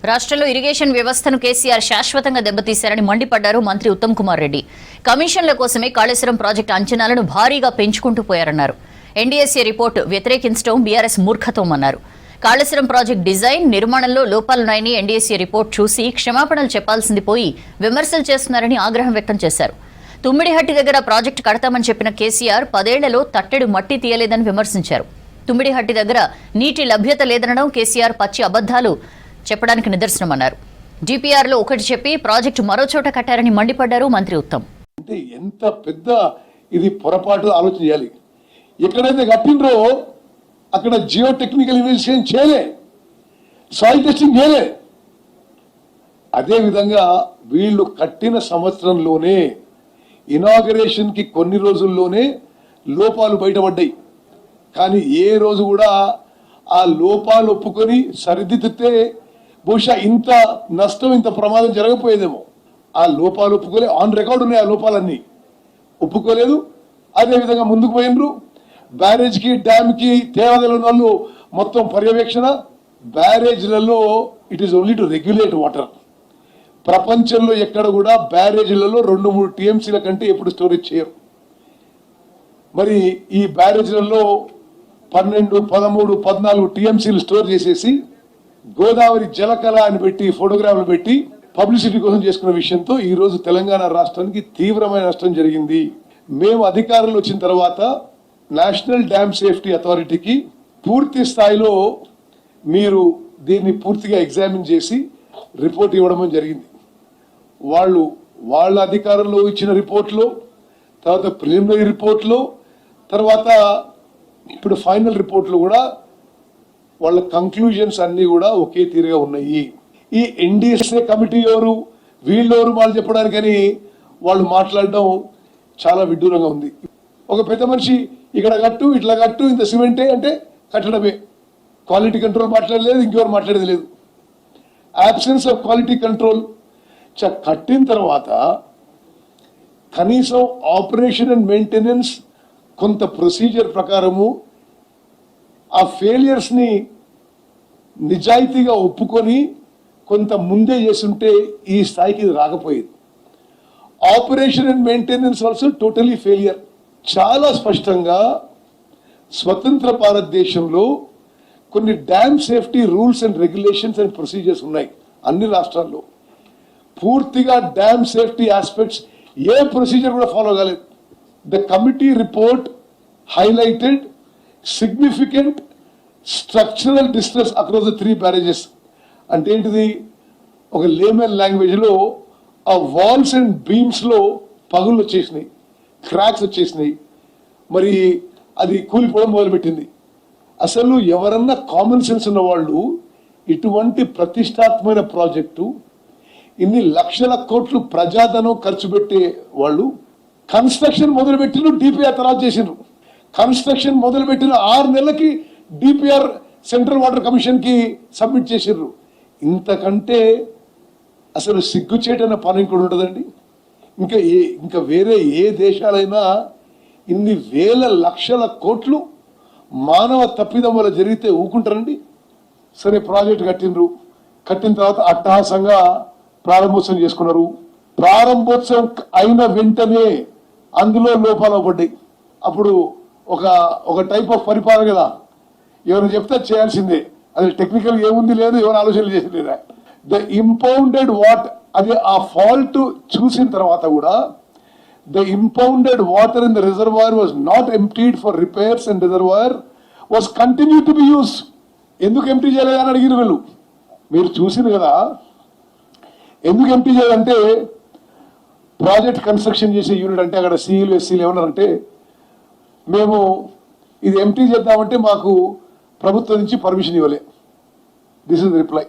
రాష్ట్రంలో ఇరిగేషన్ వ్యవస్థను కేసీఆర్ శాశ్వతంగా దెబ్బతీశారని మండిపడ్డారు మంత్రి ఉత్తమ్ కుమార్ రెడ్డి. కమిషన్ల కోసమే కాళేశ్వరం ప్రాజెక్టు అంచనాలను భారీగా పెంచుకుంటూ పోయారన్నారు. ఎన్డీఎస్ఏ రిపోర్టు వ్యతిరేకించడం బీఆర్ఎస్ మూర్ఖత్వం అన్నారు. కాళేశ్వరం ప్రాజెక్టు డిజైన్, నిర్మాణంలో లోపాలున్నాయని ఎన్డీఎస్ఏ రిపోర్టు చూసి క్షమాపణలు చెప్పాల్సింది పోయి విమర్శలు చేస్తున్నారని ఆగ్రహం వ్యక్తం చేశారు. తుమ్మిడిహట్టి దగ్గర ప్రాజెక్టు కడతామని చెప్పిన కేసీఆర్ 10 ఏళ్లలో తట్టెడు మట్టి తీయలేదని విమర్శించారు. తుమ్మిడిహట్టి దగ్గర నీటి లభ్యత లేదనడం కేసీఆర్ పచ్చి అబద్దాలు చెప్పడానికి నిదర్శనమన్నారు. డిపిఆర్లో ఒకటి చెప్పి ప్రాజెక్టు మరో చోట కట్టారని మండిపడ్డారు మంత్రి ఉత్తమ్. అంటే ఎంత పెద్ద ఇది పొరపాటు ఆలోచన చేయాలి. ఎక్కడైతే కట్టిండ్రో అక్కడ జియో టెక్నికల్ ఇన్వెస్టిగేషన్ చేయలే, సాయిల్ టెస్టింగ్ చేయలే. అదేవిధంగా వీళ్ళు కట్టిన సంవత్సరంలోనే ఇనాగరేషన్ కి కొన్ని రోజుల్లోనే లోపాలు బయటపడ్డాయి. కానీ ఏ రోజు కూడా ఆ లోపాలు ఒప్పుకొని సరిదిద్దితే బహుశా ఇంత నష్టం, ఇంత ప్రమాదం జరగపోయేదేమో. ఆ లోపాలు ఒప్పుకోలే, ఆన్ రికార్డు ఉన్నాయి. ఆ లోపాలన్నీ ఒప్పుకోలేదు. అదేవిధంగా ముందుకు పోయినరు. బ్యారేజ్కి, డ్యామ్కి తేవాదల వాళ్ళు మొత్తం పర్యవేక్షణ. బ్యారేజ్లలో it is only to regulate water. ప్రపంచంలో ఎక్కడ కూడా బ్యారేజ్లలో 2-3 టీఎంసీల కంటే ఎప్పుడు స్టోరేజ్ చేయరు. మరి ఈ బ్యారేజ్లలో 12, 13, 14 టీఎంసీలు స్టోర్ చేసేసి గోదావరి జలకళ అని పెట్టి ఫోటోగ్రాఫ్లు పెట్టి పబ్లిసిటీ కోసం చేసుకున్న విషయంతో ఈ రోజు తెలంగాణ రాష్ట్రానికి తీవ్రమైన నష్టం జరిగింది. మేము అధికారంలో వచ్చిన తర్వాత నేషనల్ డ్యామ్ సేఫ్టీ అథారిటీకి పూర్తి స్థాయిలో మీరు దీన్ని పూర్తిగా ఎగ్జామిన్ చేసి రిపోర్ట్ ఇవ్వడం జరిగింది. వాళ్ళ అధికారంలో ఇచ్చిన రిపోర్ట్లో, తర్వాత ప్రిలిమినరీ రిపోర్ట్లో, తర్వాత ఇప్పుడు ఫైనల్ రిపోర్ట్లో కూడా వాళ్ళ కంక్లూజన్స్ అన్నీ కూడా ఒకే తీరుగా ఉన్నాయి. ఈ ఎన్డీఎస్ఏ కమిటీ ఎవరు, వీళ్ళెవరు వాళ్ళు చెప్పడానికని వాళ్ళు మాట్లాడడం చాలా విడ్డూరంగా ఉంది. ఒక పెద్ద మనిషి ఇక్కడ కట్టు, ఇట్లా కట్టు, ఇంత సిమెంటే అంటే కట్టడమే. క్వాలిటీ కంట్రోల్ మాట్లాడలేదు, ఇంకెవరు మాట్లాడేది లేదు. Absence of quality control. కట్టిన తర్వాత కనీసం ఆపరేషన్ అండ్ మెయింటెనెన్స్ కొంత ప్రొసీజర్ ప్రకారము ఆ ఫెయిలియర్స్ని నిజాయితీగా ఒప్పుకొని కొంత ముందే చేస్తుంటే ఈ స్థాయికి రాకపోయేది. Operation and maintenance also totally failure. చాలా స్పష్టంగా స్వతంత్ర భారతదేశంలో కొన్ని dam safety rules and regulations and procedures ఉన్నాయి అన్ని రాష్ట్రాల్లో. పూర్తిగా డ్యామ్ సేఫ్టీ ఆస్పెక్ట్స్ ఏ ప్రొసీజర్ కూడా ఫాలో కాలేదు. The committee report highlighted significant structural distress across the 3 barrages. అంటే ఏంటిది? ఒక లేమన్ లాంగ్వేజ్లో ఆ వాల్స్ అండ్ బీమ్స్లో పగుళ్ళు వచ్చేసినాయి, క్రాక్స్ వచ్చేసినాయి. మరి అది కూలిపోవడం మొదలుపెట్టింది. అసలు ఎవరన్నా కామన్ సెన్స్ ఉన్న వాళ్ళు ఇటువంటి ప్రతిష్టాత్మకమైన ప్రాజెక్టు, ఇన్ని లక్షల కోట్లు ప్రజాధనం ఖర్చు పెట్టే వాళ్ళు కన్స్ట్రక్షన్ మొదలుపెట్టిన డిపిఆర్ తర్వాత చేసిండ్రు. కన్స్ట్రక్షన్ మొదలుపెట్టిన 6 నెలలకి డిపిఆర్ సెంట్రల్ వాటర్ కమిషన్కి సబ్మిట్ చేసిర్రు. ఇంతకంటే అసలు సిగ్గుచేటైన పని ఇంకోటి ఉంటుందండి? ఇంకా వేరే ఏ దేశాలైనా ఇన్ని వేల లక్షల కోట్లు మానవ తప్పిదం వల్ల జరిగితే ఊకుంటారండి? సరే, ప్రాజెక్ట్ కట్టినరు. కట్టిన తర్వాత అట్టహాసంగా ప్రారంభోత్సవం చేసుకున్నారు. ప్రారంభోత్సవం అయిన వెంటనే అందులో లోపాలు పడ్డాయి. అప్పుడు ఒక టైప్ ఆఫ్ పరిపాలన కదా, ఎవరు చెప్తే చేయాల్సిందే. అది టెక్నికల్ ఏముంది లేదు, ఎవరు ఆలోచనలు చేసి లేదా. ద ఇంపౌండెడ్ అది ఆ ఫాల్ట్ చూసిన తర్వాత కూడా the impounded water in the reservoir was not emptied for repairs and reservoir was continue to be use. ఎందుకు ఎంప్టీ చేయలేదని అడిగిన వీళ్ళు. మీరు చూసింది కదా, ఎందుకు ఎంప్టీ చేయాలంటే ప్రాజెక్ట్ కన్స్ట్రక్షన్ చేసే యూనిట్ అంటే అక్కడ సీఈలు ఎస్సీలు ఏమన్నారంటే, మేము ఇది ఎంప్టీ చేద్దామంటే మాకు ప్రభుత్వం నుంచి పర్మిషన్ ఇవ్వలే. This is the reply.